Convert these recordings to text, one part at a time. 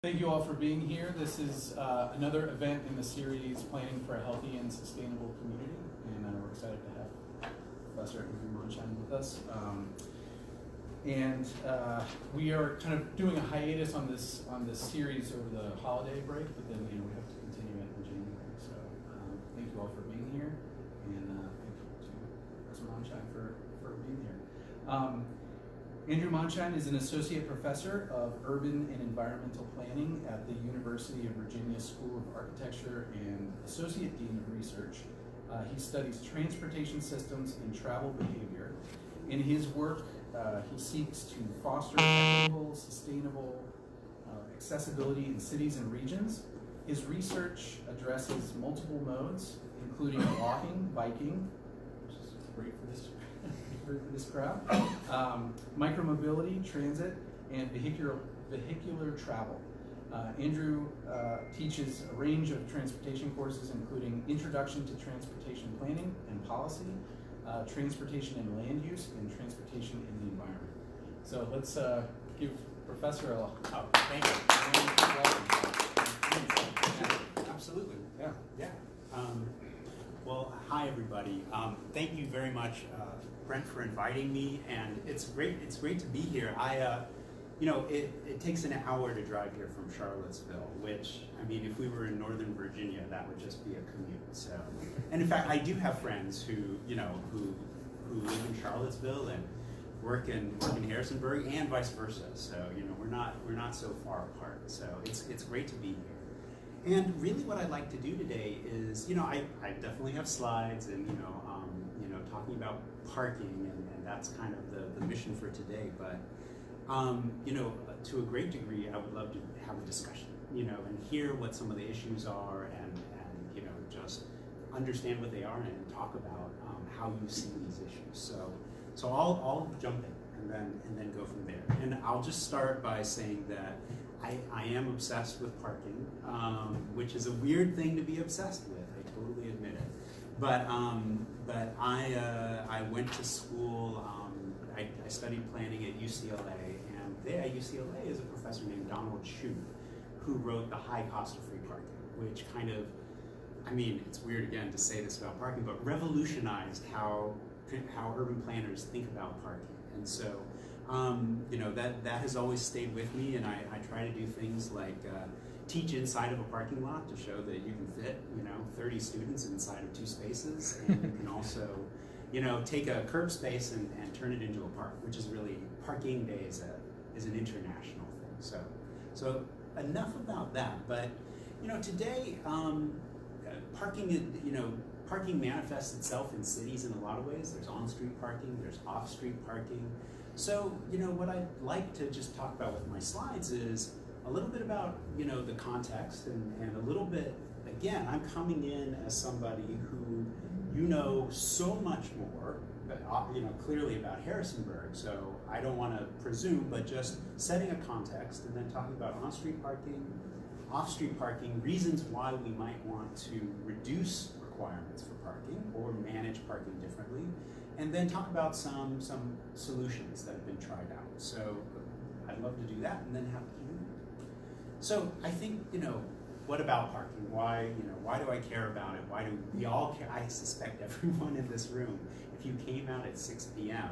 Thank you all for being here. This is another event in the series Planning for a Healthy and Sustainable Community, and we're excited to have Professor Andrew Mondschein with us. We are kind of doing a hiatus on this series over the holiday break, but then we have to continue it in January. So thank you all for being here, and thank you to Professor Mondschein for being here. Andrew Mondschein is an associate professor of urban and environmental planning at the University of Virginia School of Architecture and associate dean of research. He studies transportation systems and travel behavior. In his work, he seeks to foster equitable, sustainable accessibility in cities and regions. His research addresses multiple modes, including walking, biking, which is great for this crowd, micromobility, transit, and vehicular travel. Andrew teaches a range of transportation courses, including Introduction to Transportation Planning and Policy, Transportation and Land Use, and Transportation in the Environment. So let's give Professor a thank you. Absolutely. Yeah. Well, hi everybody. Thank you very much, Brent, for inviting me, and it's great to be here. It takes an hour to drive here from Charlottesville, which, I mean, if we were in Northern Virginia, that would just be a commute. So, and in fact, I do have friends who live in Charlottesville and work in Harrisonburg, and vice versa. So, we're not so far apart. So it's great to be here. And really, what I'd like to do today is, I definitely have slides, and talking about parking, and that's kind of the mission for today. But to a great degree, I would love to have a discussion, and hear what some of the issues are, and just understand what they are, and talk about how you see these issues. So I'll jump in and then go from there. And I'll just start by saying that I am obsessed with parking, which is a weird thing to be obsessed with. I totally admit it. But I went to school. I studied planning at UCLA, and there at UCLA is a professor named Donald Chu, who wrote The High Cost of Free Parking, which kind of, it's weird again to say this about parking, but revolutionized how urban planners think about parking. And so, that has always stayed with me, and I try to do things like teach inside of a parking lot to show that you can fit, 30 students inside of 2 spaces, and you can also, take a curb space and turn it into a park, which is really, parking day is an international thing. So enough about that. But, today, parking manifests itself in cities in a lot of ways. There's on-street parking, there's off-street parking. So, what I'd like to just talk about with my slides is a little bit about, the context, and a little bit, again, I'm coming in as somebody who so much more, clearly about Harrisonburg, so I don't want to presume, but just setting a context and then talking about on-street parking, off-street parking, reasons why we might want to reduce requirements for parking or manage parking differently, and then talk about some solutions that have been tried out. So I'd love to do that, and then have Q&A. So I think, what about parking? Why do I care about it? Why do we all care? I suspect everyone in this room, if you came out at 6 p.m.,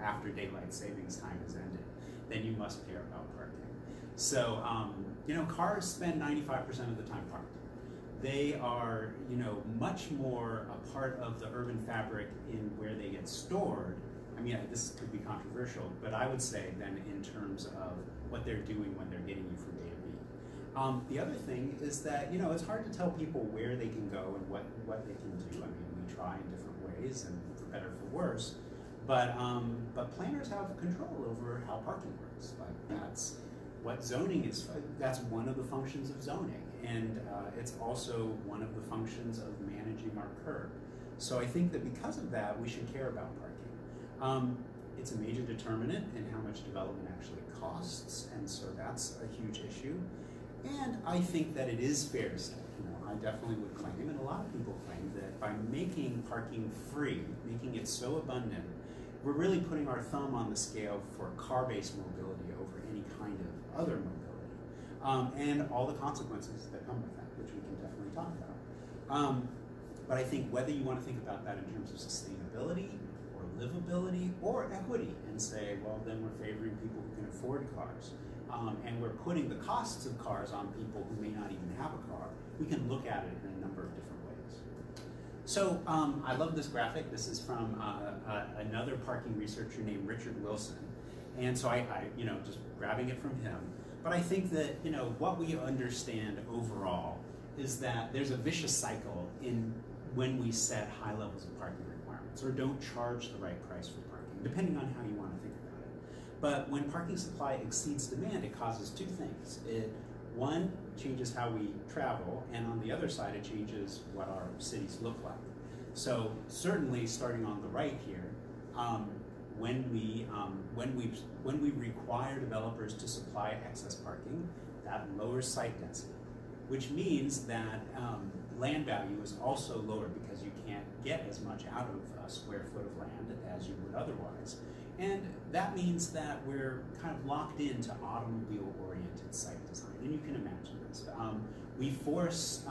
after daylight savings time has ended, then you must care about parking. So, cars spend 95% of the time parked. They are, much more a part of the urban fabric in where they get stored. This could be controversial, but I would say then in terms of what they're doing when they're getting you from A to B. The other thing is that, it's hard to tell people where they can go and what they can do. We try in different ways, and for better, for worse. But planners have control over how parking works. Like, that's what zoning is. That's one of the functions of zoning, and it's also one of the functions of managing our curb. So I think that because of that, we should care about parking. It's a major determinant in how much development actually costs, and so that's a huge issue. And I think that it is fair to say, I definitely would claim, and a lot of people claim, that by making parking free, making it so abundant, we're really putting our thumb on the scale for car-based mobility over any kind of other mobility. and all the consequences that come with that, which we can definitely talk about. But I think whether you want to think about that in terms of sustainability or livability or equity and say, well, then we're favoring people who can afford cars, and we're putting the costs of cars on people who may not even have a car, we can look at it in a number of different ways. So I love this graphic. This is from another parking researcher named Richard Wilson. And so I just grabbing it from him. But I think that, what we understand overall is that there's a vicious cycle in when we set high levels of parking requirements or don't charge the right price for parking, depending on how you want to think about it. But when parking supply exceeds demand, it causes two things. One, changes how we travel, and on the other side, it changes what our cities look like. So certainly, starting on the right here, when we require developers to supply excess parking, that lowers site density, which means that land value is also lowered because you can't get as much out of a square foot of land as you would otherwise. And that means that we're kind of locked into automobile-oriented site design, and you can imagine this. We force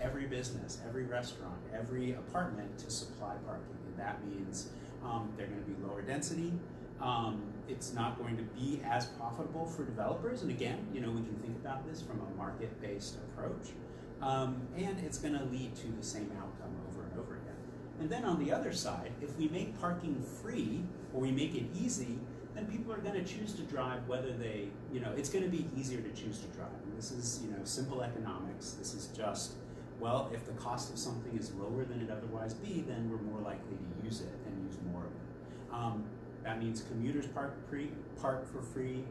every business, every restaurant, every apartment to supply parking, and that means they're going to be lower density. It's not going to be as profitable for developers, and again, we can think about this from a market-based approach, and it's going to lead to the same outcome over and over again. And then on the other side, if we make parking free or we make it easy, then people are going to choose to drive whether they, it's going to be easier to choose to drive. And this is, simple economics. This is just, well, if the cost of something is lower than it otherwise be, then we're more likely to use it and use more of it. That means commuters park for free.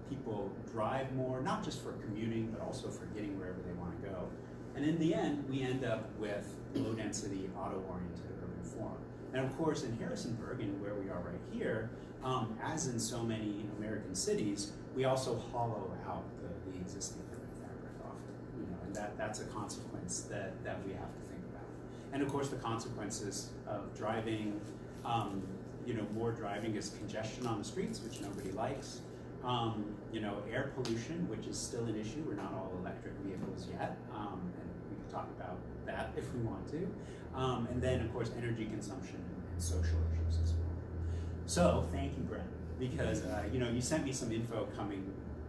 People drive more, not just for commuting, but also for getting wherever they want to go. And in the end, we end up with low-density, auto-oriented urban form. And of course, in Harrisonburg, and where we are right here, as in so many American cities, we also hollow out the existing urban fabric often. And that's a consequence that we have to think about. And of course, the consequences of driving, more driving is congestion on the streets, which nobody likes. Air pollution, which is still an issue. We're not all electric vehicles yet, and we can talk about that if we want to. And then, of course, energy consumption and social issues as well. So, thank you, Brent, because you sent me some info coming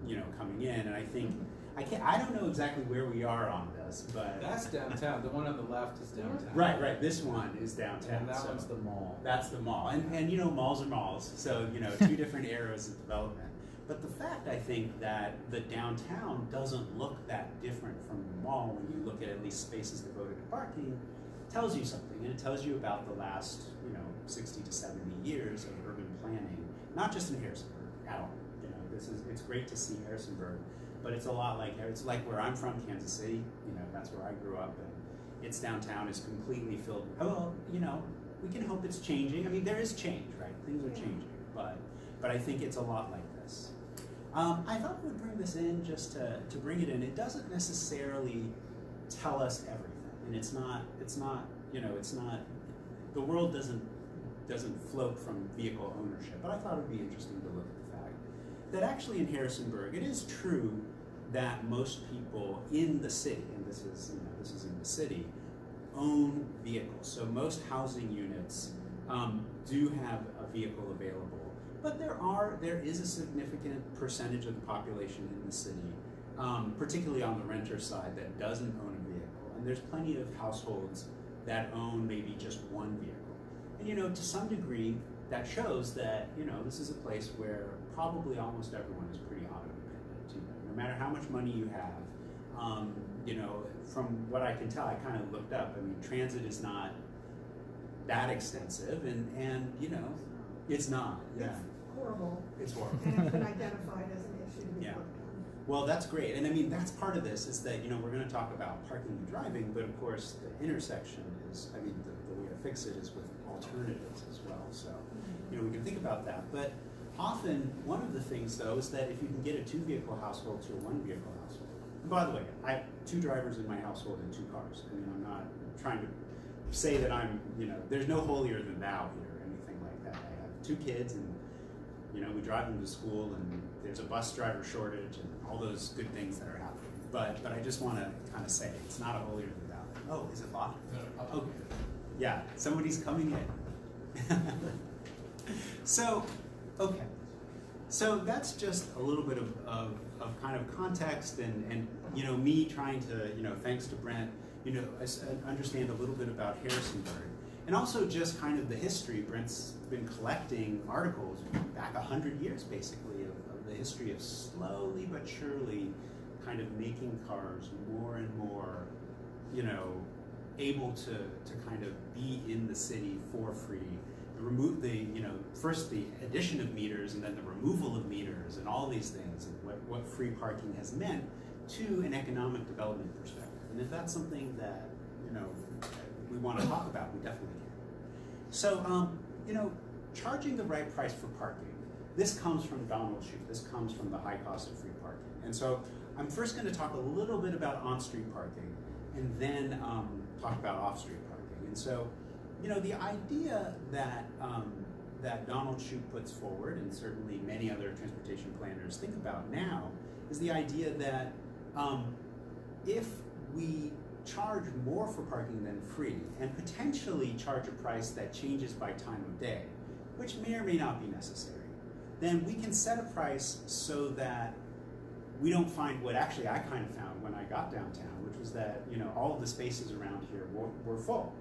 in, and I think I don't know exactly where we are on this, but that's downtown. The one on the left is downtown. Right. This one is downtown. And that one's the mall. That's the mall, and malls are malls. So two different eras of development. But the fact, I think, that the downtown doesn't look that different from the mall when you look at least spaces devoted to parking tells you something, and it tells you about the last 60 to 70 years of urban planning, not just in Harrisonburg at all. It's great to see Harrisonburg, but it's a lot like where I'm from, Kansas City. That's where I grew up, and its downtown is completely filled. We can hope it's changing. I mean, there is change, right? Things are changing, but I think it's a lot like this. I thought we would bring this in just to bring it in. It doesn't necessarily tell us everything, and it's not. The world doesn't float from vehicle ownership, but I thought it would be interesting to look at the fact that actually in Harrisonburg, it is true that most people in the city, and this is in the city, own vehicles. So most housing units do have a vehicle available. But there is a significant percentage of the population in the city, particularly on the renter side, that doesn't own a vehicle. And there's plenty of households that own maybe just one vehicle. And to some degree, that shows that this is a place where probably almost everyone is pretty auto-dependent. No matter how much money you have, from what I can tell, I kind of looked up. I mean, transit is not that extensive, and it's not. Yeah. It's horrible. It's horrible. And it's been identified as an issue to be worked on. Well, that's great. And I mean, that's part of this, is that, we're going to talk about parking and driving, but of course the intersection is, the way to fix it is with alternatives as well. So, we can think about that. But often, one of the things though is that if you can get a 2-vehicle household to a 1-vehicle household, and by the way, I have 2 drivers in my household and 2 cars. I mean, I'm not trying to say that I'm, there's no holier than thou here or anything like that. I have 2 kids, and we drive them to school, and there's a bus driver shortage and all those good things that are happening. But I just want to kind of say it's not a holier than thou. Oh, is it locked? No, Okay. Yeah, somebody's coming in. So, okay. So that's just a little bit of kind of context and you know, me trying to, you know, thanks to Brent, you know, understand a little bit about Harrisonburg. And also just kind of the history. Brent's been collecting articles back 100 years basically of the history of slowly but surely kind of making cars more and more, you know, able to kind of be in the city for free. Remove the, you know, first the addition of meters and then the removal of meters and all these things, and what free parking has meant to an economic development perspective. And if that's something that, you know, we want to talk about, we definitely can. So, you know, charging the right price for parking, this comes from Donald Shoup. This comes from the high cost of free parking. And so I'm first going to talk a little bit about on-street parking and then talk about off-street parking. And so, you know, the idea that that Donald Shoup puts forward, and certainly many other transportation planners think about now, is the idea that if we charge more for parking than free, and potentially charge a price that changes by time of day, which may or may not be necessary, then we can set a price so that we don't find what actually I kind of found when I got downtown, which was that, you know, all of the spaces around here were full.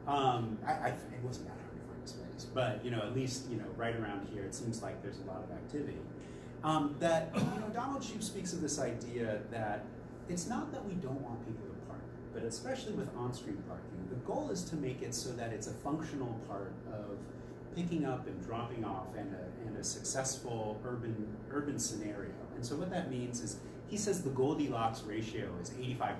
It wasn't that hard to find a space, but, you know, at least, you know, right around here, it seems like there's a lot of activity. That, you know, Donald Shoup speaks of this idea that it's not that we don't want people to park, but especially with on-street parking, the goal is to make it so that it's a functional part of picking up and dropping off and a successful urban scenario. And so what that means is, he says the Goldilocks ratio is 85%.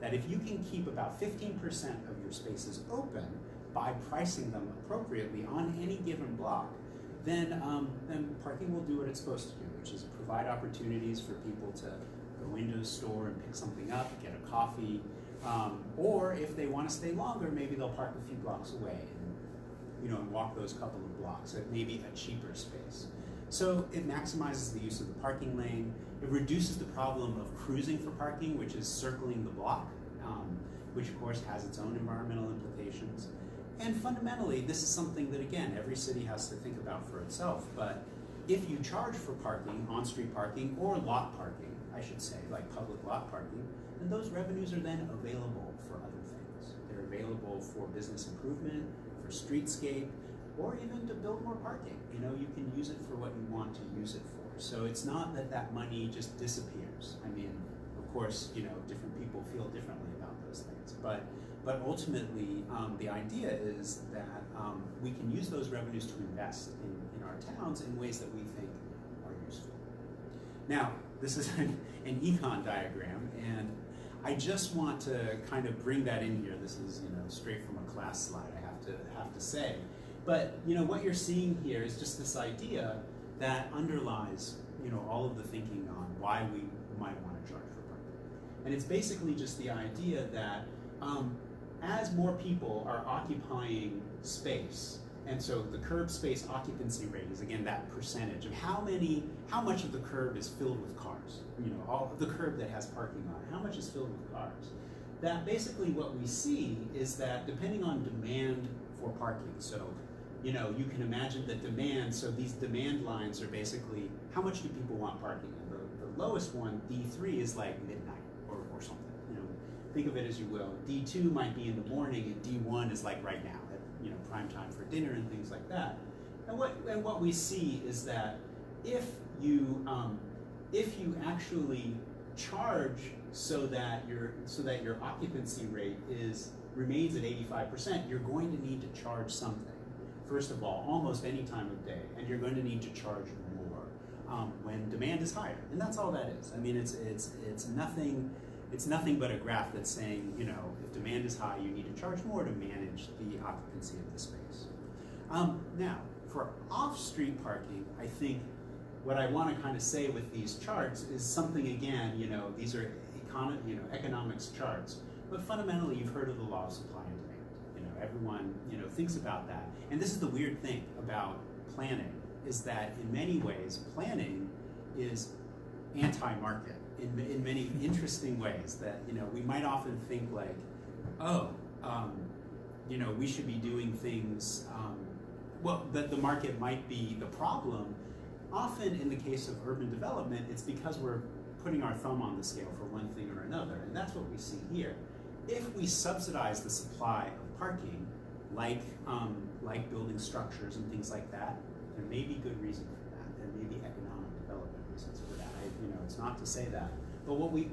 That if you can keep about 15% of your spaces open by pricing them appropriately on any given block, then parking will do what it's supposed to do, which is provide opportunities for people to go into a store and pick something up, get a coffee, or if they want to stay longer, maybe they'll park a few blocks away and, you know, and walk those couple of blocks at maybe a cheaper space. So it maximizes the use of the parking lane. It reduces the problem of cruising for parking, which is circling the block, which of course has its own environmental implications. And fundamentally, this is something that, again, every city has to think about for itself. But if you charge for parking, on-street parking, or lot parking, I should say, like public lot parking, then those revenues are then available for other things. They're available for business improvement, for streetscape, or even to build more parking. You know, you can use it for what you want to use it for. So it's not that that money just disappears. I mean, of course, you know, different people feel differently about those things. But ultimately, the idea is that we can use those revenues to invest in our towns in ways that we think are useful. Now, this is an econ diagram, and I just want to kind of bring that in here. This is, you know, straight from a class slide, I have to say. But, you know, what you're seeing here is just this idea that underlies, you know, all of the thinking on why we might want to charge for parking. And it's basically just the idea that as more people are occupying space, and so the curb space occupancy rate is, again, that percentage of how much of the curb is filled with cars, you know, all of the curb that has parking on it, how much is filled with cars. That basically what we see is that depending on demand for parking, so, you know, you can imagine the demand, so these demand lines are basically how much do people want parking, and the lowest one, D3, is like midnight or something, you know, think of it as you will. D2 might be in the morning, and D1 is like right now, at, you know, prime time for dinner and things like that. And what we see is that if you actually charge so that your occupancy rate remains at 85%, you're going to need to charge something. First of all, almost any time of day, and you're going to need to charge more when demand is higher, and that's all that is. I mean, it's nothing but a graph that's saying, you know, if demand is high, you need to charge more to manage the occupancy of the space. Now, for off-street parking, I think what I want to kind of say with these charts is something, again, you know, these are economics charts, but fundamentally, you've heard of the law of supply and demand. You know, everyone, you know, thinks about that. And this is the weird thing about planning, is that in many ways, planning is anti-market in many interesting ways that, we might often think like, oh, we should be doing things, that the market might be the problem. Often in the case of urban development, it's because we're putting our thumb on the scale for one thing or another, and that's what we see here. If we subsidize the supply of parking, like building structures and things like that, there may be good reason for that. There may be economic development reasons for that. It's not to say that. But what we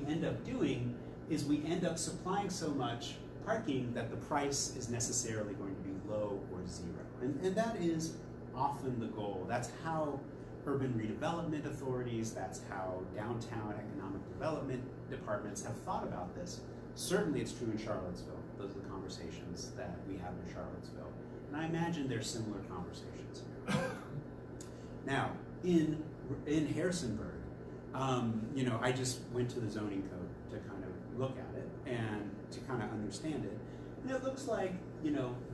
end up doing is we end up supplying so much parking that the price is necessarily going to be low or zero. And that is often the goal. That's how urban redevelopment authorities, that's how downtown economic development departments have thought about this. Certainly it's true in Charlottesville. Those are the conversations that we have in Charlottesville. And I imagine there's similar conversations here. Now, in Harrisonburg, I just went to the zoning code to kind of look at it and to kind of understand it. And it looks like,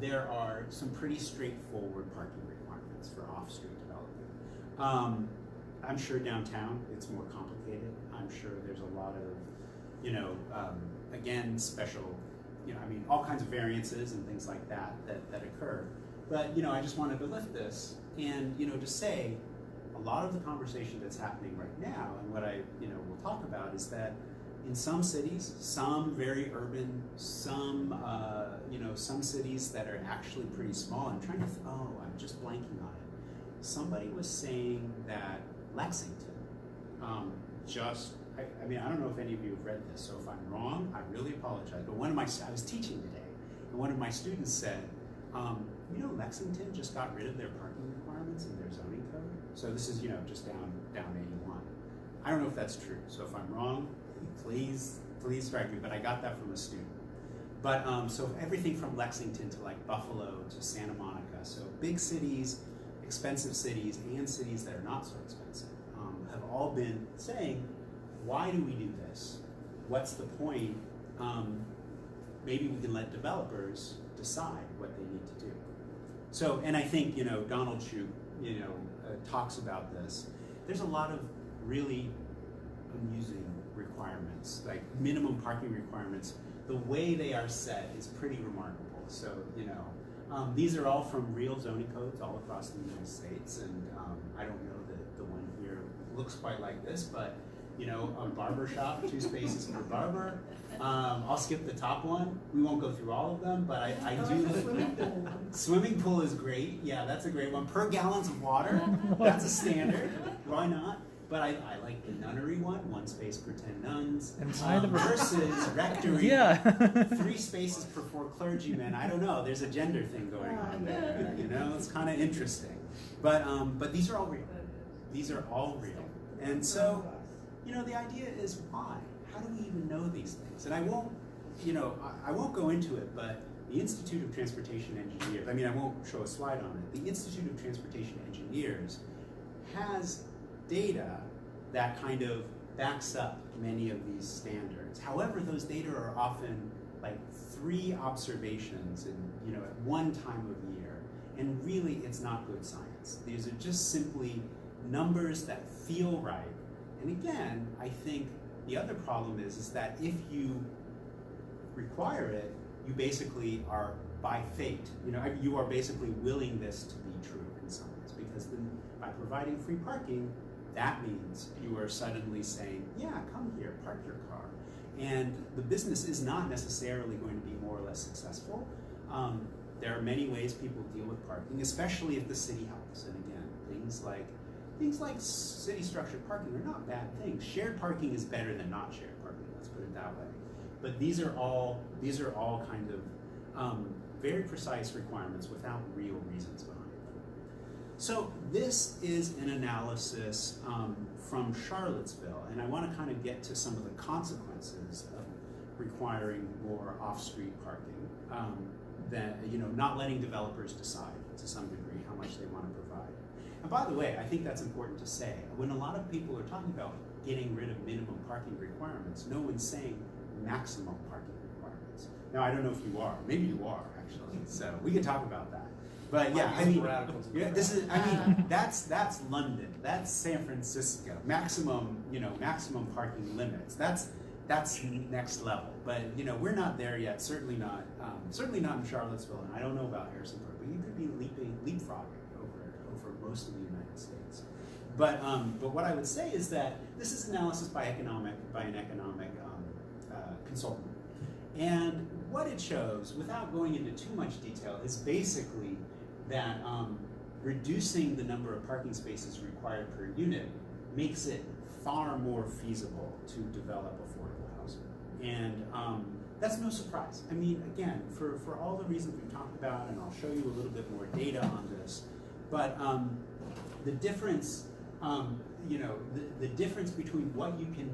there are some pretty straightforward parking requirements for off-street development. I'm sure downtown it's more complicated. I'm sure there's a lot of, again, special, all kinds of variances and things like that occur. But, I just wanted to lift this and, to say a lot of the conversation that's happening right now and what I, will talk about is that in some cities, some very urban, some cities that are actually pretty small, I'm just blanking on it. Somebody was saying that Lexington, I don't know if any of you have read this, so if I'm wrong, I really apologize. But I was teaching today, and one of my students said, Lexington just got rid of their parking requirements in their zoning code. So this is, just down 81. I don't know if that's true. So if I'm wrong, please strike me. But I got that from a student. But so everything from Lexington to like Buffalo to Santa Monica, so big cities, expensive cities, and cities that are not so expensive, have all been saying, why do we do this? What's the point? Maybe we can let developers decide what they need to do. So, and I think, Donald Shoup, talks about this. There's a lot of really amusing requirements, like minimum parking requirements. The way they are set is pretty remarkable. So, these are all from real zoning codes all across the United States, and I don't know that the one here looks quite like this, but a barber shop, 2 spaces per barber. I'll skip the top one. We won't go through all of them, but I do. Swimming pool is great. Yeah, that's a great one. Per gallons of water, that's a standard. Why not? But I like the nunnery one, 1 space per 10 nuns. Versus rectory, 3 spaces per 4 clergymen. I don't know. There's a gender thing going on there. It's kind of interesting. But these are all real. These are all real. And so, the idea is why? How do we even know these things? And I won't go into it, but the Institute of Transportation Engineers, I won't show a slide on it. The Institute of Transportation Engineers has data that kind of backs up many of these standards. However, those data are often like 3 observations at one time of year. And really, it's not good science. These are just simply numbers that feel right. And again, I think the other problem is that if you require it, you basically are by fate. You are basically willing this to be true in some ways, because then by providing free parking, that means you are suddenly saying, yeah, come here, park your car. And the business is not necessarily going to be more or less successful. There are many ways people deal with parking, especially if the city helps. And again, things like city structured parking are not bad things. Shared parking is better than not shared parking, let's put it that way. But these are all kind of very precise requirements without real reasons behind them. So this is an analysis from Charlottesville, and I want to kind of get to some of the consequences of requiring more off-street parking, that not letting developers decide to some degree how much they want to provide. And by the way, I think that's important to say. When a lot of people are talking about getting rid of minimum parking requirements, no one's saying maximum parking requirements. Now, I don't know if you are. Maybe you are, actually. So we can talk about that. But yeah, Might I be mean, radical to the yeah, this is, crowd. I mean, that's London, that's San Francisco, maximum, maximum parking limits. That's next level. But we're not there yet. Certainly not in Charlottesville, and I don't know about Harrisonburg. But you could be leapfrogging over most of the United States. But what I would say is that this is analysis by an economic consultant, and what it shows, without going into too much detail, is basically that reducing the number of parking spaces required per unit makes it far more feasible to develop affordable housing. And that's no surprise. I mean, again, for all the reasons we've talked about, and I'll show you a little bit more data on this, but the difference, the difference between what you can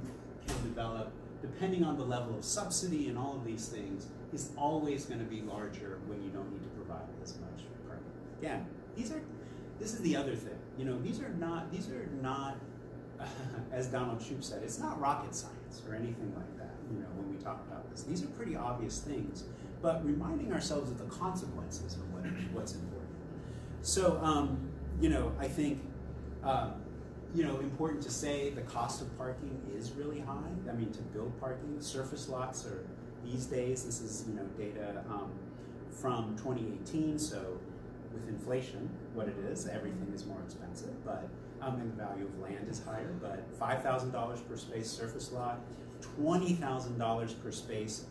develop, depending on the level of subsidy and all of these things, is always going to be larger when you don't need to provide as much parking. Again, this is the other thing. These are not as Donald Shoup said, it's not rocket science or anything like that, when we talk about this. These are pretty obvious things, but reminding ourselves of the consequences of what's important. So, I think, important to say the cost of parking is really high. I mean, to build parking, surface lots are, these days, this is, data from 2018, so with inflation, what it is, everything is more expensive, but and the value of land is higher, but $5,000 per space surface lot, $20,000 per space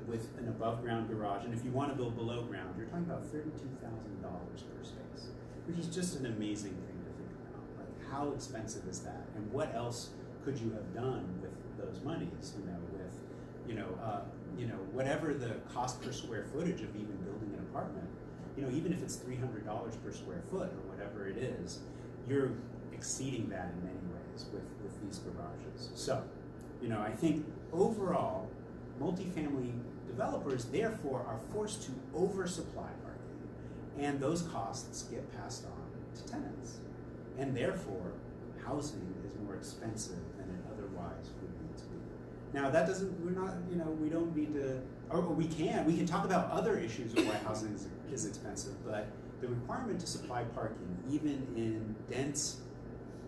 with an above ground garage, and if you want to build below ground, you're talking about $32,000 per space, which is just an amazing thing to think about. Like, how expensive is that, and what else could you have done with those monies? Whatever the cost per square footage of even building an apartment, even if it's $300 per square foot or whatever it is, you're exceeding that in many ways with these garages. So, I think overall, multifamily developers therefore are forced to oversupply parking, and those costs get passed on to tenants, and therefore housing is more expensive than it otherwise would need to be. Now that doesn't, we don't need to, or we can talk about other issues of why housing is expensive, but the requirement to supply parking, even in dense,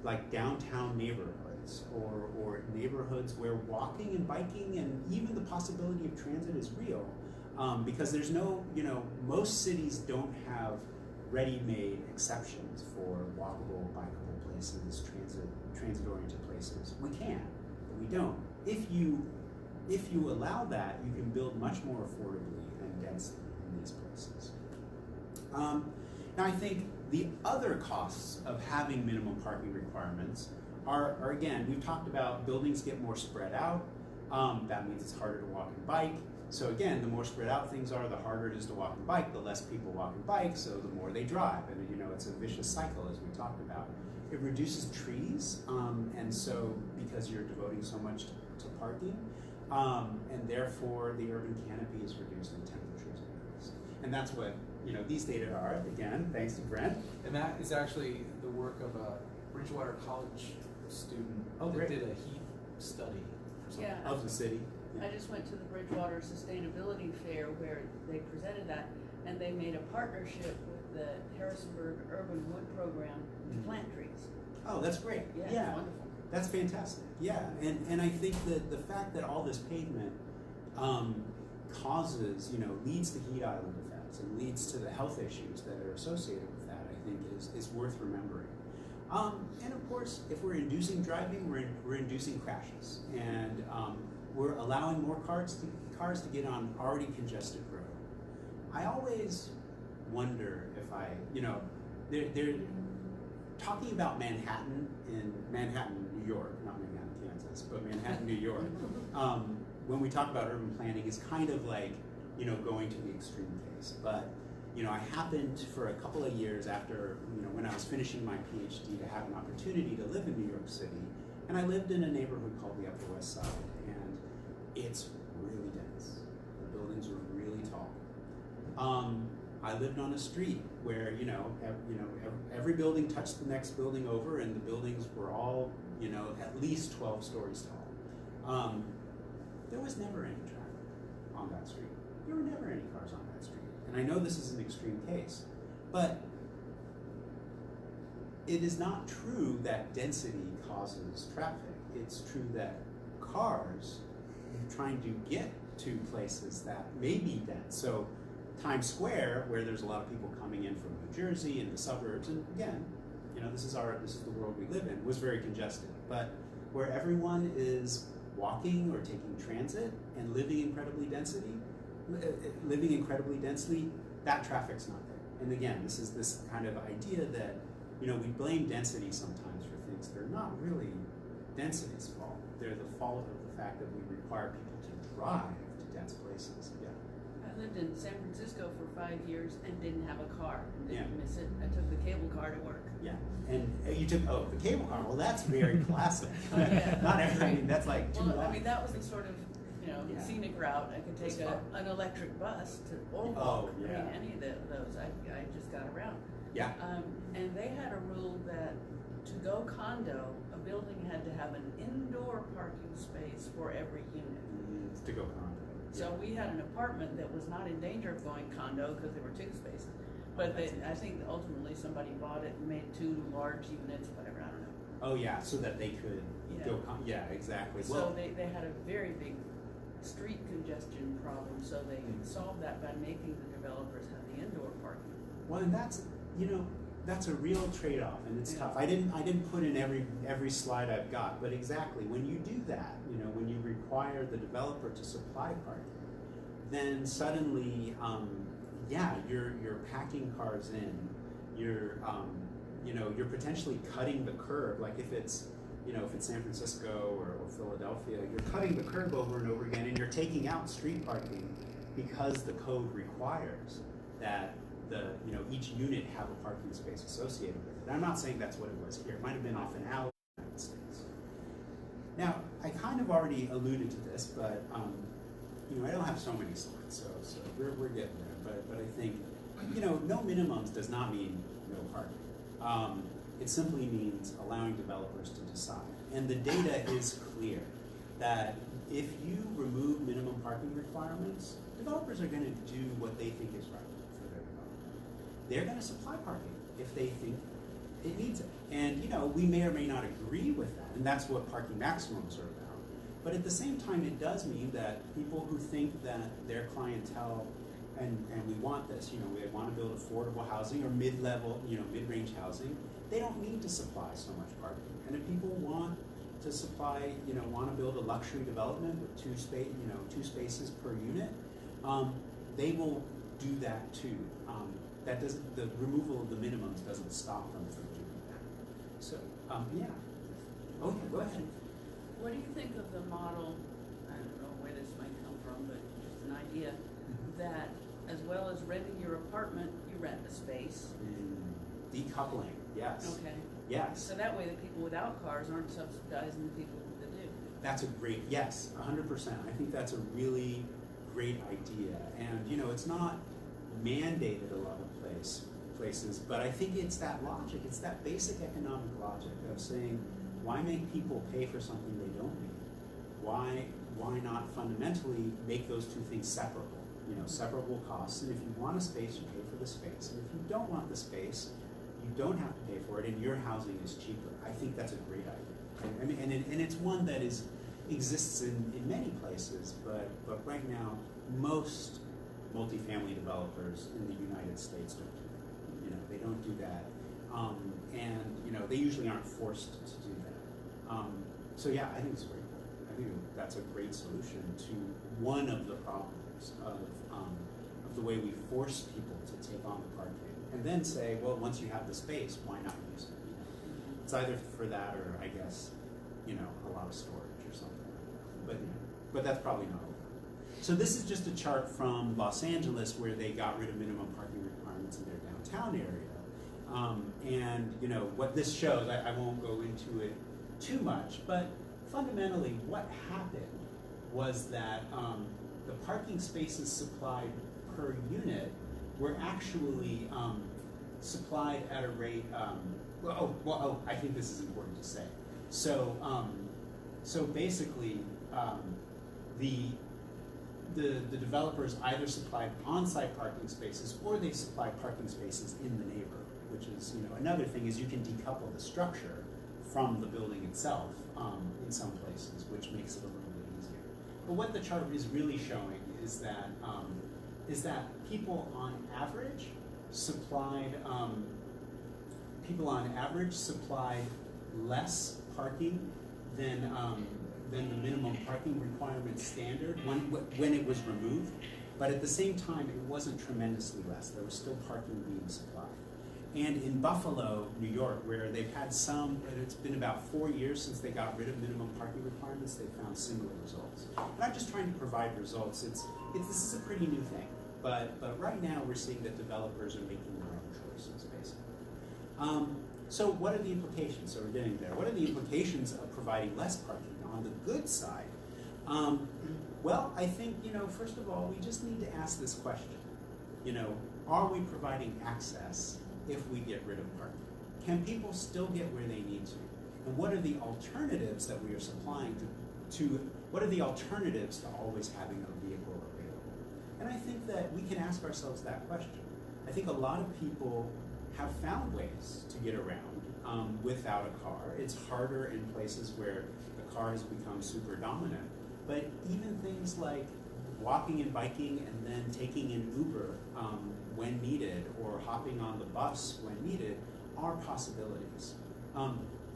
like downtown neighborhoods, or neighborhoods where walking and biking and even the possibility of transit is real, because there's no, most cities don't have ready-made exceptions for walkable, bikeable places, transit-oriented places. We can, but we don't. If you allow that, you can build much more affordably and densely in these places. Now I think the other costs of having minimum parking requirements are again, we've talked about buildings get more spread out. That means it's harder to walk and bike. So again, the more spread out things are, the harder it is to walk and bike, the less people walk and bike, so the more they drive. And it's a vicious cycle, as we talked about. It reduces trees, and so because you're devoting so much to parking, and therefore the urban canopy is reduced and temperatures increase. And that's what these data are, again, thanks to Brent. And that is actually the work of a Bridgewater College student that great. did a heat study or something. Yeah. Of the city. I just went to the Bridgewater Sustainability Fair where they presented that, and they made a partnership with the Harrisonburg Urban Wood Program to plant trees. Oh, that's great. Yeah, Yeah. it's wonderful. That's fantastic. Yeah, and I think that the fact that all this pavement causes, leads to heat island effects and leads to the health issues that are associated with that, I think is worth remembering. And of course, if we're inducing driving, we're inducing crashes, and we're allowing more cars to get on already congested road. I always wonder if they're talking about Manhattan, New York, not Manhattan, Kansas, but Manhattan, New York. When we talk about urban planning, is kind of like, going to the extreme case. But, I happened for a couple of years after, when I was finishing my PhD, to have an opportunity to live in New York City. And I lived in a neighborhood called the Upper West Side, and it's really dense. The buildings are really tall. I lived on a street where, every building touched the next building over, and the buildings were all, at least 12 stories tall. There was never any traffic on that street. There were never any cars on that street. And I know this is an extreme case, But it is not true that density causes traffic. It's true that cars trying to get to places that may be dense. So Times Square, where there's a lot of people coming in from New Jersey and the suburbs, and again, this is the world we live in, was very congested. But where everyone is walking or taking transit and living incredibly densely, that traffic's not there. And again, this is this kind of idea that we blame density sometimes for things that are not really density's fault. They're the fault of the fact that we require people to drive to dense places. Yeah. I lived in San Francisco for 5 years and didn't have a car. Didn't Yeah. miss it. I took the cable car to work. Yeah, and you took the cable car. Well, that's very classic. Yeah. Not every. I mean, that's like too Well, long. I mean, that was the sort of Yeah. scenic route. I could take It's fun. an electric bus to or walk. Oh, yeah. I mean, any of those. I just got around. Yeah. And they had a rule that to go condo, a building had to have an indoor parking space for every unit. To go condo. So we had an apartment that was not in danger of going condo because there were 2 spaces. But That's I think ultimately somebody bought it and made 2 large units, whatever, I don't know. Oh yeah, so that they could Yeah. go. Yeah, exactly. So Well, they had a very big street congestion problem, so they solved that by making the developers have the indoor parking. well, and that's a real trade-off, and it's Yeah. tough. I didn't put in every slide I've got, but exactly when you do that, when you require the developer to supply parking, then suddenly, you're packing cars in. You're potentially cutting the curb. Like if it's San Francisco or Philadelphia, you're cutting the curb over and over again, and you're taking out street parking because the code requires that each unit have a parking space associated with it. I'm not saying that's what it was here. It might have been off an alley in the United States. Now, I kind of already alluded to this, but I don't have so many slides, so we're getting there. But I think no minimums does not mean no parking. It simply means allowing developers to decide. And the data is clear that if you remove minimum parking requirements, developers are going to do what they think is right for their development. They're going to supply parking if they think it needs it. And we may or may not agree with that, and that's what parking maximums are about. But at the same time, it does mean that people who think that their clientele, and we want this, we want to build affordable housing or mid-level, mid-range housing, they don't need to supply so much parking. And if people want to supply, want to build a luxury development with two spaces per unit, they will do that too. The removal of the minimums doesn't stop them from doing that. So, yeah. Okay, go ahead. What do you think of the model, I don't know where this might come from, but just an idea, that as well as renting your apartment, you rent a space? Decoupling, yes. Okay. Yes. So that way the people without cars aren't subsidizing the people that do. That's a great, yes, 100%. I think that's a really great idea. And, it's not mandated a lot of places, but I think it's that logic, it's that basic economic logic of saying, why make people pay for something they don't need? Why not fundamentally make those two things separable? Separable costs, and if you want a space, you pay for the space. And if you don't want the space, you don't have to pay for it, and your housing is cheaper. I think that's a great idea. I mean, and it's one that exists in many places, but right now, most multifamily developers in the United States don't do that. They don't do that, and they usually aren't forced to do that. So yeah, I think it's great. I think that's a great solution to one of the problems of the way we force people to take on the parking, and then say, well, once you have the space, why not use it? It's either for that, or I guess, a lot of storage or something like that. But that's probably not over. So this is just a chart from Los Angeles where they got rid of minimum parking requirements in their downtown area. And what this shows, I won't go into it too much, but fundamentally what happened was that the parking spaces supplied per unit were actually supplied at a rate, I think this is important to say. So basically, the developers either supplied on-site parking spaces or they supplied parking spaces in the neighborhood, which is, another thing is you can decouple the structure from the building itself in some places, which makes it a little bit easier. But what the chart is really showing is that people on average supplied less parking than the minimum parking requirement standard when it was removed, but at the same time it wasn't tremendously less. There was still parking being supplied. And in Buffalo, New York, where they've had it's been about 4 years since they got rid of minimum parking requirements, they found similar results. And I'm just trying to provide results. This is a pretty new thing, but right now we're seeing that developers are making their own choices, basically. So what are the implications? So we're getting there. What are the implications of providing less parking on the good side? Well, I think, first of all, we just need to ask this question. Are we providing access if we get rid of parking? Can people still get where they need to? And what are the alternatives that we are supplying what are the alternatives to always having a vehicle available? And I think that we can ask ourselves that question. I think a lot of people have found ways to get around without a car. It's harder in places where the car has become super dominant. But even things like walking and biking and then taking an Uber when needed or hopping on the bus when needed are possibilities.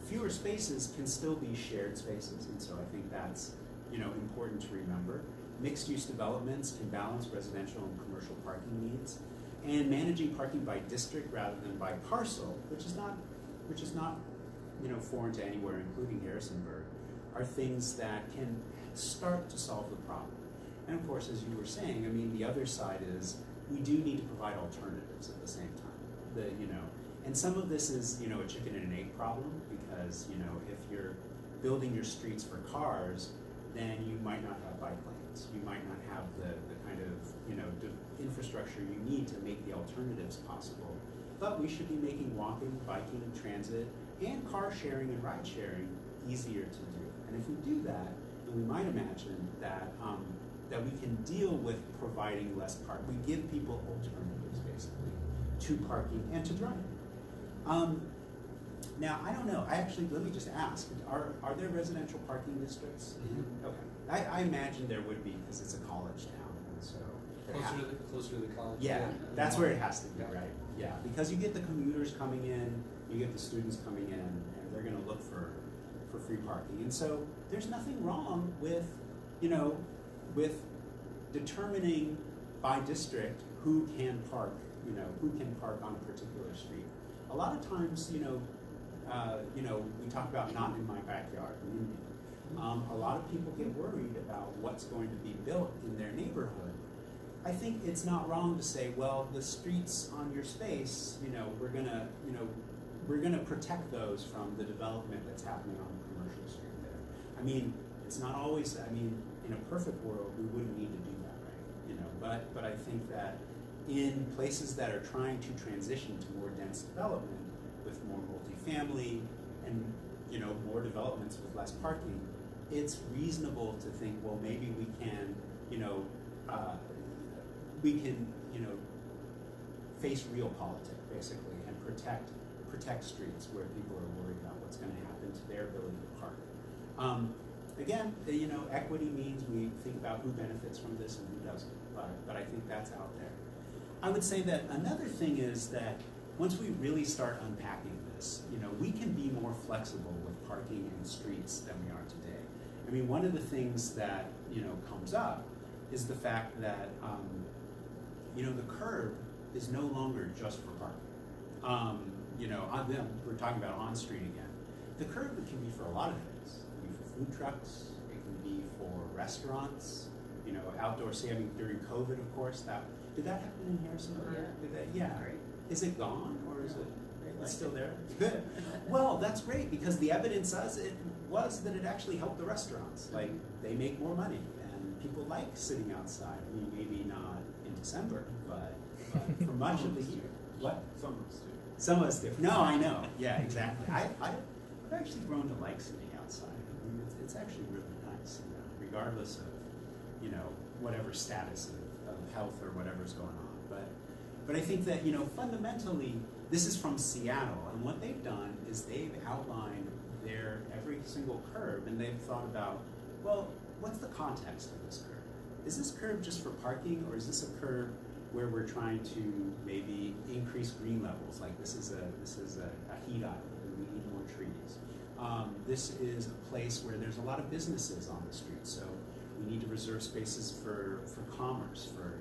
Fewer spaces can still be shared spaces, and so I think that's important to remember. Mixed-use developments can balance residential and commercial parking needs, and managing parking by district rather than by parcel, which is not foreign to anywhere, including Harrisonburg, are things that can start to solve the problem. And of course, as you were saying, the other side is we do need to provide alternatives at the same time. And some of this is a chicken and an egg problem, because if you're building your streets for cars, then you might not have bike lanes. You might not have the kind of infrastructure you need to make the alternatives possible. But we should be making walking, biking, transit, and car sharing and ride sharing easier to do. And if we do that, then we might imagine that we can deal with providing less parking. We give people alternatives, basically, to parking and to driving. Now, I don't know. Let me just ask, are there residential parking districts? Mm-hmm. Okay. I imagine there would be, because it's a college town, and so. Closer to the college. Yeah, that's where it has to be, right? Yeah, because you get the commuters coming in, you get the students coming in, and they're going to look for free parking. And so there's nothing wrong with determining by district who can park on a particular street. A lot of times, we talk about not in my backyard. A lot of people get worried about what's going to be built in their neighborhood. I think it's not wrong to say, well, the streets on your space, we're gonna protect those from the development that's happening on the commercial street there. It's not always. In a perfect world, we wouldn't need to do that, right? But I think that in places that are trying to transition to more dense development with more multifamily and more developments with less parking, it's reasonable to think, well, maybe we can face real politics, basically, and protect streets where people are worried about what's going to happen to their ability to park. Again, equity means we think about who benefits from this and who doesn't, but I think that's out there. I would say that another thing is that once we really start unpacking this, we can be more flexible with parking and streets than we are today. One of the things that, comes up is the fact that, the curb is no longer just for parking. We're talking about on-street again. The curb can be for a lot of things. It can be for food trucks. It can be for restaurants. Outdoor seating during COVID, of course. Did that happen in Harrisonburg? Yeah. Yeah. Is it gone, or is it's still there? Good. Well, that's great, because the evidence was that it actually helped the restaurants. Like, they make more money, and people like sitting outside. Maybe not in December, but for much of the year. What? Some of us do. Some of us do. No, I know. Yeah, exactly. I've actually grown to like sitting outside. It's actually really nice, regardless of you know, whatever status of health or whatever's going on. But I think that, you know, fundamentally, this is from Seattle, and what they've done is they've outlined their every single curve, and they've thought about, well, what's the context of this curve? Is this curve just for parking, or is this a curve where we're trying to maybe increase green levels? Like this is a heat island, and we need more trees. This is a place where there's a lot of businesses on the street, so we need to reserve spaces for commerce, for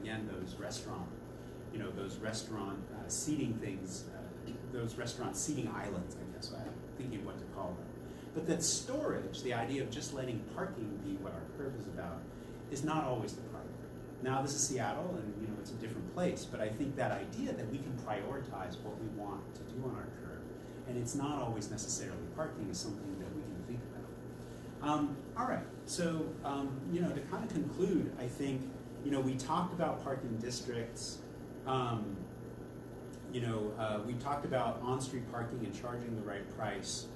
again those restaurant seating things, those restaurant seating islands, I guess. I'm thinking what to call them. But that storage, the idea of just letting parking be what our curve is about, is not always the priority. Now this is Seattle, and you know it's a different place, but I think that idea that we can prioritize what we want to do on our curve, and it's not always necessarily parking, is something that we can think about. All right, so you know, to kind of conclude, I think, you know, we talked about parking districts. We talked about on-street parking and charging the right price.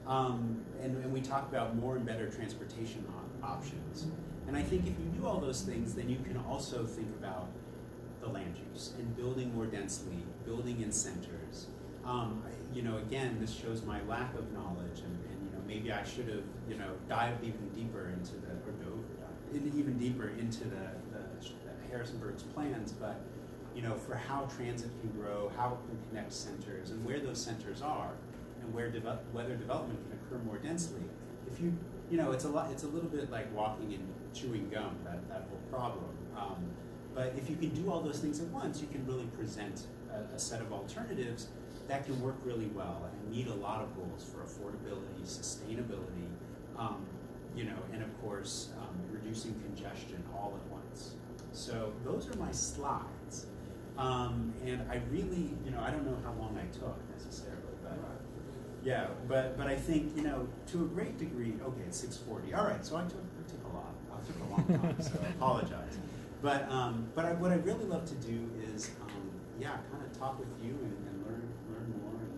And we talk about more and better transportation options. And I think if you do all those things, then you can also think about the land use and building more densely, building in centers. You know, again, this shows my lack of knowledge, and you know, maybe I should have, you know, dived even deeper into the Harrisonburg's plans, but you know, for how transit can grow, how it can connect centers, and where those centers are, and whether development can occur more densely. If you know, it's a little bit like walking and chewing gum, that whole problem. But if you can do all those things at once, you can really present a set of alternatives that can work really well and meet a lot of goals for affordability, sustainability, you know, and of course, reducing congestion all at once. So those are my slides. And I really, you know, I don't know how long I took necessarily, but yeah, but I think, you know, to a great degree, okay, it's 6:40. All right, so I took a lot. I took a long time, so I apologize. But what I really love to do is, yeah, kind of talk with you and learn more and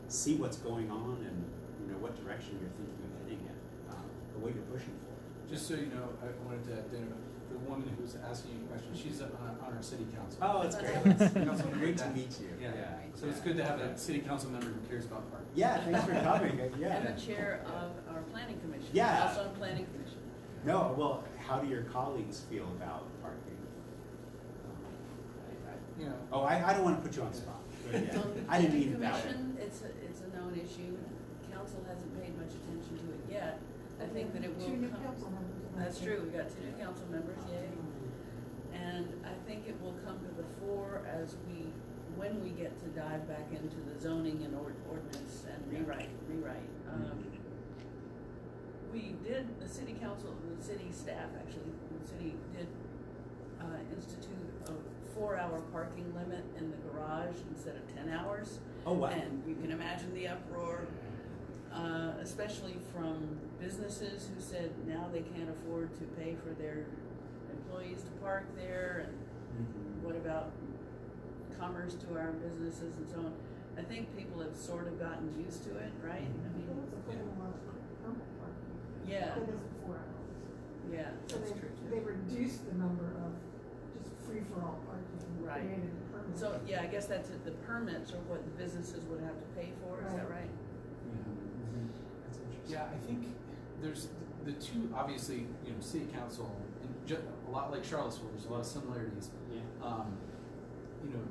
see what's going on and, you know, what direction you're thinking of heading in, or what you're pushing for. Just so you know, I wanted to identify the woman who's asking you questions. She's on our city council. Oh, it's great. Great to meet you. Yeah. So it's good to have a city council member who cares about parking. Yeah, thanks for coming. Yeah. And the chair of our planning commission. Yeah. Also on planning commission. No, well, how do your colleagues feel about parking? You know. Oh, I don't want to put you on the spot. But yeah. I didn't mean that way. It's a known issue. Council hasn't paid much attention to it yet. I think that it will Two new come. council members. That's true. We got 2 new council members, yay. And I think it will come to the fore when we get to dive back into the zoning and ordinance and rewrite. The city council, the city staff actually, the city did institute a 4-hour parking limit in the garage instead of 10 hours. Oh, wow. And you can imagine the uproar, especially from businesses who said now they can't afford to pay for their employees to park there, and what about commerce to our businesses and so on. I think people have sort of gotten used to it, right? I mean, yeah. It isn't 4 hours. Yeah, So that's true they too. reduced the number of just free-for-all parking. Right. Created a permit. So, yeah, I guess that's it. The permits are what the businesses would have to pay for, is that right? That's interesting. Yeah, I think there's the two, obviously, you know, city council, and a lot like Charlottesville, there's a lot of similarities. Yeah. You know,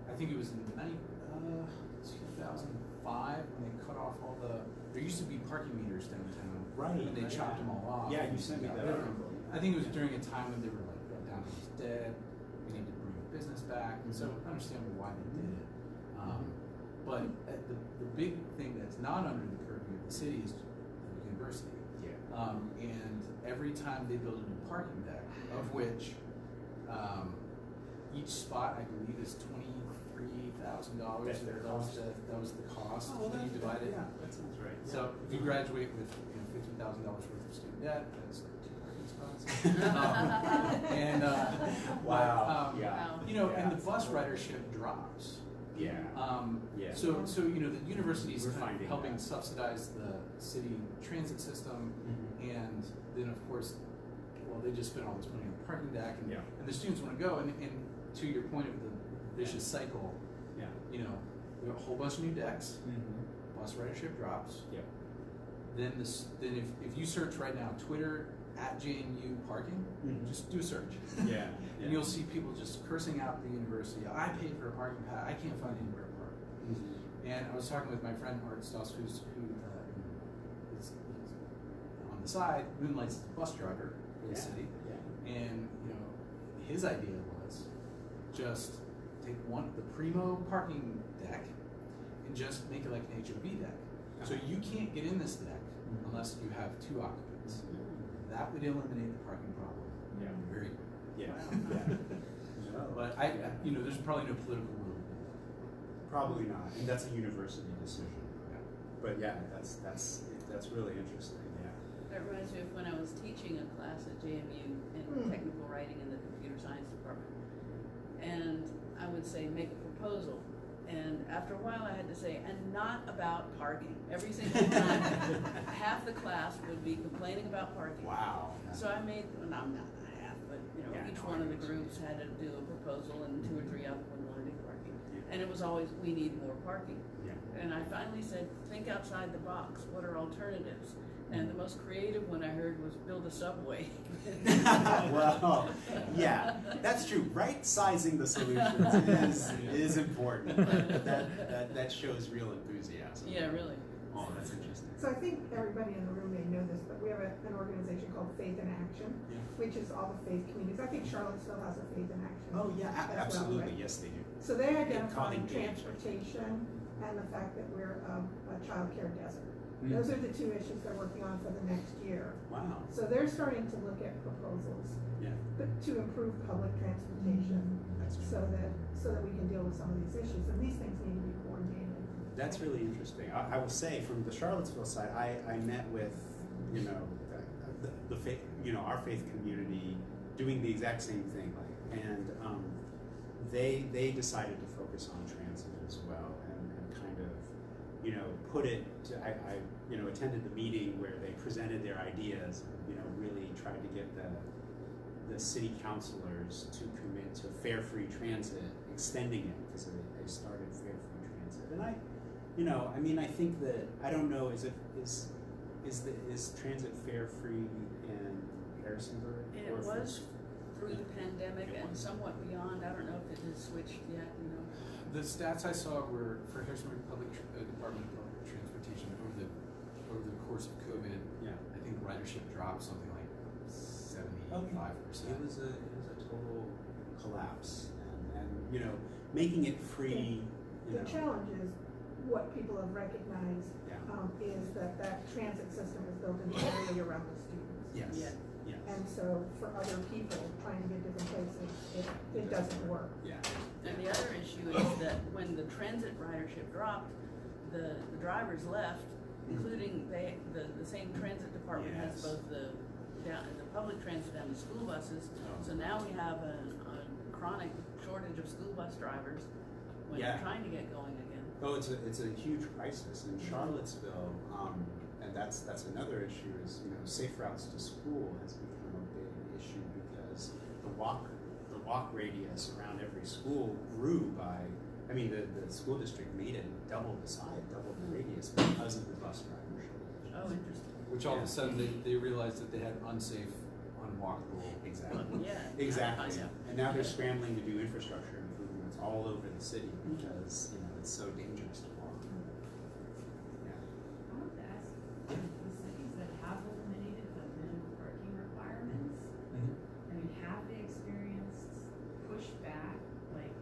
I think it was in 2005 when they cut off all there used to be parking meters downtown. Right. And they chopped them all off. Yeah, you sent me that. I think it was during a time when they were like, downtown's dead, we need to bring business back, and so I understand why they did it. But the big thing that's not under the purview of the city is the university. Yeah. And every time they build a new parking deck, of which each spot I believe is $23,000. That was the cost. Oh, well, when you divide it. Yeah, that sounds right. So if you graduate with $15,000 worth of student debt, that's like 2 parking spots. And Wow. but, Yeah. you know, and the Yeah. bus ridership drops. Yeah. Yeah. So you know, the university is We're kind of finding helping that. subsidize the city transit system, Mhm. and then of course, well, they just spend all this money on the parking deck, and, Yeah. and the students want to go, and to your point of the vicious cycle, Yeah. you know, we have a whole bunch of new decks, Mm-hmm. bus ridership drops, Yep. then if you search right now, Twitter @JNU parking, Mhm. just do a search. Yeah. And you'll see people just cursing out the university. I paid for a parking pad. I can't find anywhere to park. Mhm. And I was talking with my friend Art Stoss, who is on the side, moonlights as a bus driver for the Yeah. city. Yeah. And you know, his idea was just take the primo parking deck and just make it like an HOV deck. So you can't get in this deck Mhm. unless you have 2 occupants. That would eliminate the parking problem Yeah. very quickly. Yeah. Wow. Yeah. No. But you know, there's probably no political will. Probably not, and that's a university decision. Yeah. But yeah, that's really interesting. Yeah. That reminds me of when I was teaching a class at JMU in technical writing in the computer science department. And I would say, make a proposal. And after a while I had to say, and not about parking. Every single time, half the class would be complaining about parking. Wow. So I made, well, not half, but you know, Yeah, each no, one I of the understand. groups had to do a proposal, and 2 or 3 of them would want to do parking. Yeah. And it was always, we need more parking. Yeah. And I finally said, think outside the box. What are alternatives? And the most creative one I heard was build a subway. Well, yeah, that's true. Right sizing the solutions is important. That shows real enthusiasm. Yeah, really. Oh, that's interesting. So I think everybody in the room may know this, but we have an organization called Faith in Action, Yeah. which is all the faith communities. I think Charlottesville has a Faith in Action. Oh yeah, as well, absolutely. right? Yes, they do. So they identify Colleague James, right? transportation and the fact that we're a child care desert. Mm. Those are the 2 issues they're working on for the next year. Wow. So they're starting to look at proposals Yeah. to improve public transportation That's so that we can deal with some of these issues. And these things need to be coordinated. That's really interesting. I will say, from the Charlottesville side, I met with, you know, the faith, you know, our faith community doing the exact same thing, and they decided to focus on transit as well, and kind of, you know, put it to, I you know, attended the meeting where they presented their ideas, you know, really tried to get the city councilors to commit to fare-free transit, extending it, because they started fare-free transit. And I think that, I don't know, is transit fare-free in Harrisonburg? And Or it for- was through the pandemic It and was. somewhat beyond. I don't know if it has switched yet, you know. The stats I saw were for Harrisonburg Department of Public Transportation over the course of COVID. Yeah. I think ridership dropped something like 75%. It was a total collapse, and you know, making it free. You The know, challenge is what people have recognized Yeah. is that transit system is built entirely around the students. Yes. Yeah. Yes. And so for other people trying to get different places, it doesn't work. Yeah. And the other issue is that when the transit ridership dropped, the drivers left, including the same transit department has Yes. both the public transit and the school buses. Oh. So now we have a chronic shortage of school bus drivers when Yeah. they're trying to get going again. Oh, it's a huge crisis in Charlottesville, and that's another issue. Is, you know, safe routes to school has become a big issue because the walk radius around every school grew by. I mean, the school district made it double the radius because of the bus driver shortage. Oh, interesting. Which all of Yeah. a sudden they realized that they had unsafe, unwalkable. Exactly. Yeah. Exactly. Yeah. And now they're scrambling to do infrastructure improvements all over the city because, you know, it's so dangerous to walk. Yeah. I want to ask, the cities that have eliminated the minimum parking requirements, I mean, have they experienced pushback, like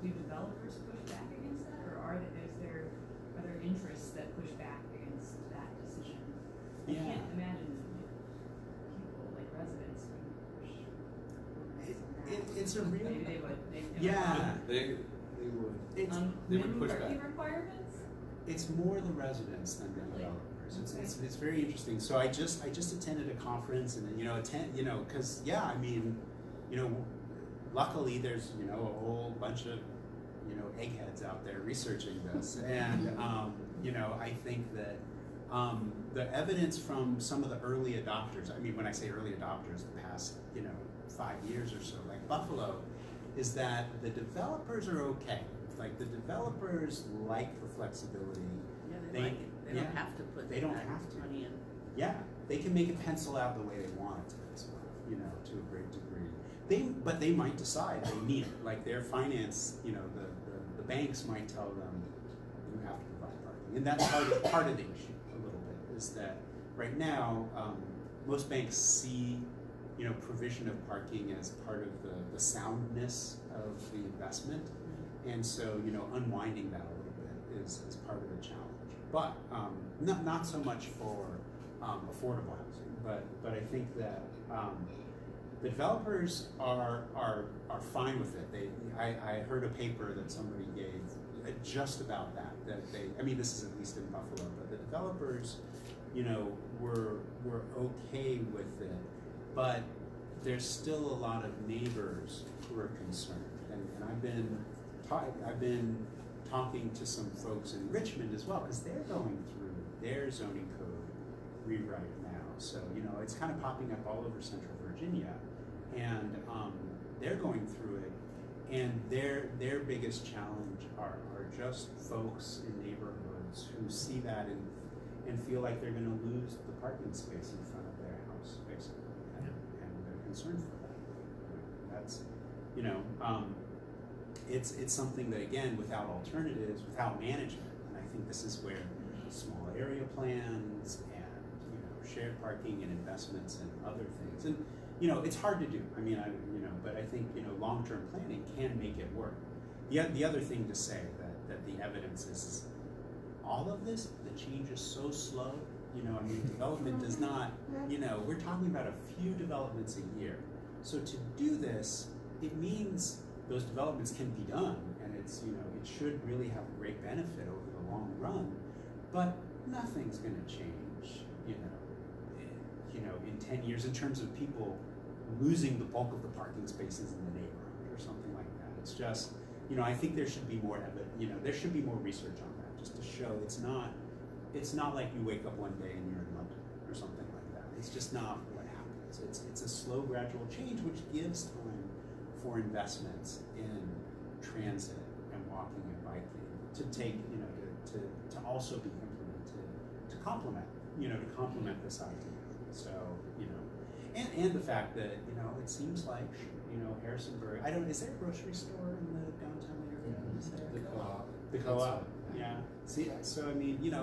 do developers push back against that, or are there interests that push back against that decision? I Yeah. can't imagine people, like residents, would push on that. It's a real. Maybe they would. Yeah. They would. It's On They would minimum push parking back. requirements? it's more the residents than the Really? developers. It's very interesting. So I just attended a conference, and because I mean, luckily there's a whole bunch of eggheads out there researching this, and I think that the evidence from some of the early adopters, I mean, when I say early adopters, the past 5 years or so, like Buffalo, is that the developers are okay. Like the developers like the flexibility. Yeah, they like it. They don't have to put They don't that have to. money in. Yeah, they can make it pencil out the way they want it to pencil out, to a great degree. But they might decide they need it. Like their finance, the banks might tell them, you have to provide parking. And that's part of the issue a little bit, is that right now, most banks see, provision of parking as part of the soundness of the investment. And so, unwinding that a little bit is part of the challenge. But not so much for affordable housing, but I think that the developers are fine with it. I heard a paper that somebody gave just about that. This is at least in Buffalo, but the developers, were okay with it, but there's still a lot of neighbors who are concerned, and I've been talking to some folks in Richmond as well, because they're going through their zoning code rewrite now. So it's kind of popping up all over Central Virginia, and they're going through it, and their biggest challenge are just folks in neighborhoods who see that and feel like they're going to lose the parking space in front of their house, basically, and they're concerned for that. That's it's something that, again, without alternatives, without management, and I think this is where small area plans and shared parking and investments and other things, and it's hard to do. But I think long-term planning can make it work. The other thing to say that the evidence is all of this, the change is so slow. Development does not. We're talking about a few developments a year. So to do this, it means those developments can be done, and it's it should really have a great benefit over the long run. But nothing's going to change, in 10 years in terms of people losing the bulk of the parking spaces in the neighborhood or something like that. It's just, I think there should be more evidence. There should be more research on that, just to show it's not like you wake up one day and you're in London or something like that. It's just not what happens. It's a slow, gradual change, which gives time for investments in transit and walking and biking to take, to also be implemented to complement this idea. So, and the fact that, it seems like, Harrisonburg, is there a grocery store in the downtown area? The co-op. The co-op, yeah. See, so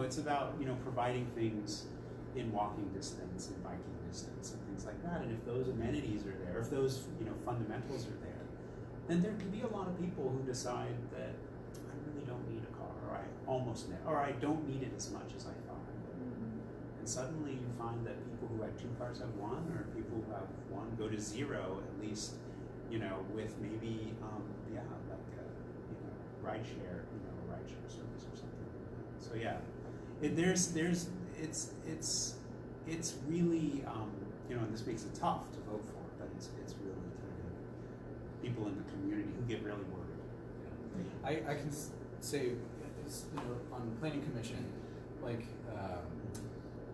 it's about, providing things in walking distance and biking distance and things like that. And if those amenities are there, if those, fundamentals are there, then there can be a lot of people who decide that I really don't need a car, or I don't need it as much as I thought I would. And suddenly you find that people who had 2 cars have 1, or people who have 1 go to 0, at least, with maybe, like a rideshare service or something like that. So yeah, it's really, and this makes it tough to vote for, but it's really kind of people in the community who get really worried. I can say, on the planning commission, like,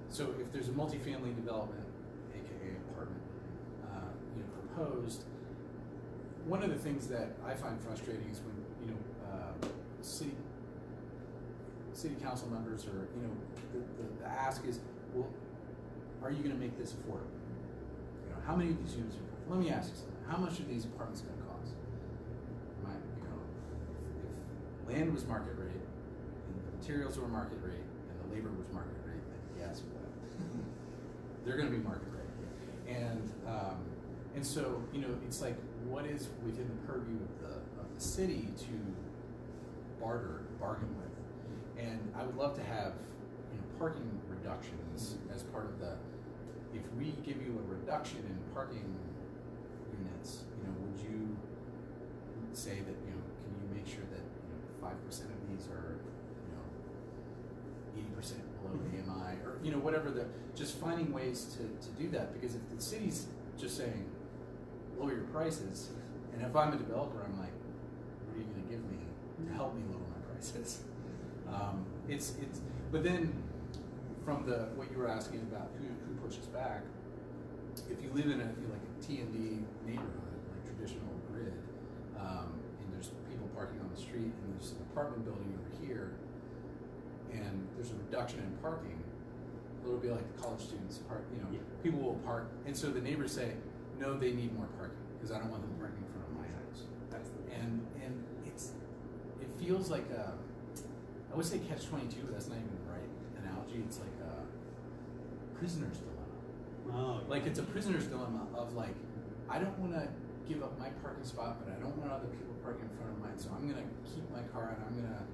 so if there's a multifamily development, aka apartment, proposed, one of the things that I find frustrating is when city council members or the ask is, well, are you going to make this affordable? How many of these units are? Let me ask you something. How much are these apartments going to cost? If land was market rate, and the materials were market rate, and the labor was market rate, then yes, they're going to be market rate. And so it's like, what is within the purview of the city to bargain with? And I would love to have parking reductions as part of the. If we give you a reduction in parking units, would you say that can you make sure that 5% of these are 80% below AMI, or whatever just finding ways to do that, because if the city's just saying lower your prices, and if I'm a developer, I'm like, what are you going to give me? to help me lower my prices. But then from what you were asking about who pushes back, if you live in a T&D neighborhood, like traditional grid, and there's people parking on the street, and there's an apartment building over here, and there's a reduction in parking, it'll be like the college students park, people will park, and so the neighbors say, no, they need more parking, because I don't want them parking in front of my house. And it feels like I would say catch-22, but that's not even the right analogy. It's like a prisoner's dilemma. Oh, like it's a prisoner's dilemma of like, I don't want to give up my parking spot, but I don't want other people parking in front of mine, so I'm going to keep my car and I'm going to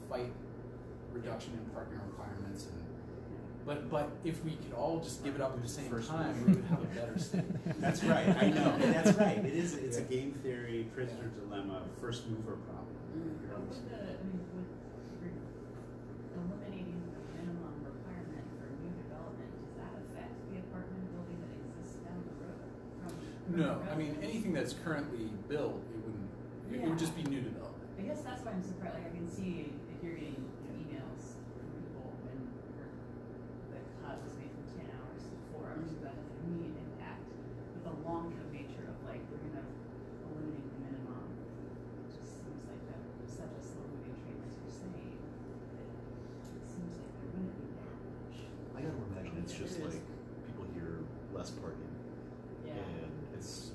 fight reduction in parking requirements. But if we could all just give it up at the same time, we would have a better city. That's right. I know. That's right. It's a game theory prisoner dilemma, first mover problem. But with eliminating the minimum requirement for new development, does that affect the apartment building that exists down the road? No, I mean anything that's currently built, it wouldn't. It would just be new development. I guess that's why I'm surprised. Like I can see if you're getting emails from people when the cut was made from 10 hours to 4 hours, that has an immediate impact. But the long-term nature of like we're gonna eliminate the minimum, it just seems like that such a slow-moving train, as you're saying. It seems like there wouldn't be that much. I gotta imagine it's just It is. like people hear less parking, Yeah. and it's.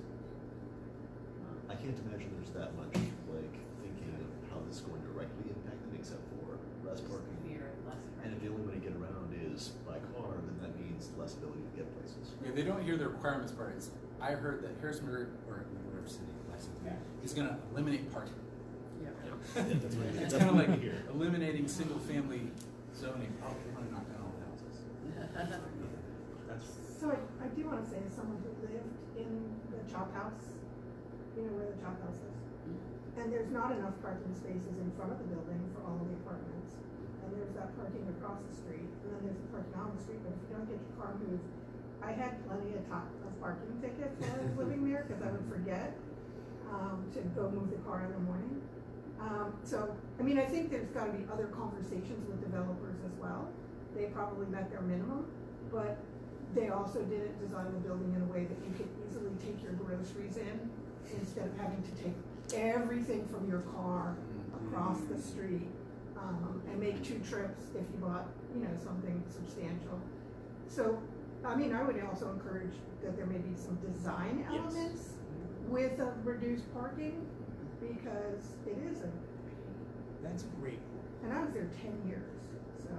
I can't imagine there's that much like thinking of how this is going to directly impact it, except for less Just parking. fear of less And if the parking. only way to get around is by car, then that means less ability to get places. Yeah, they don't hear the requirements part. I heard that Harrisonburg or whatever city is going to eliminate parking. Yep. That's what It's kind of like eliminating single-family zoning. Oh, they want to knock down all the houses. That's So I do want to say, as someone who lived in the chop house, you know where the chop house is, and there's not enough parking spaces in front of the building for all of the apartments, and there's that parking across the street, and then there's the parking on the street, but if you don't get your car moved, I had plenty of parking tickets when I was living there, because I would forget to go move the car in the morning. So, I mean, I think there's gotta be other conversations with developers as well. They probably met their minimum, but they also didn't design the building in a way that you could easily take your groceries in instead of having to take everything from your car across the street and make 2 trips if you bought, something substantial. So, I mean, I would also encourage that there may be some design elements with a reduced parking, because it is a great point. and I was there 10 years, so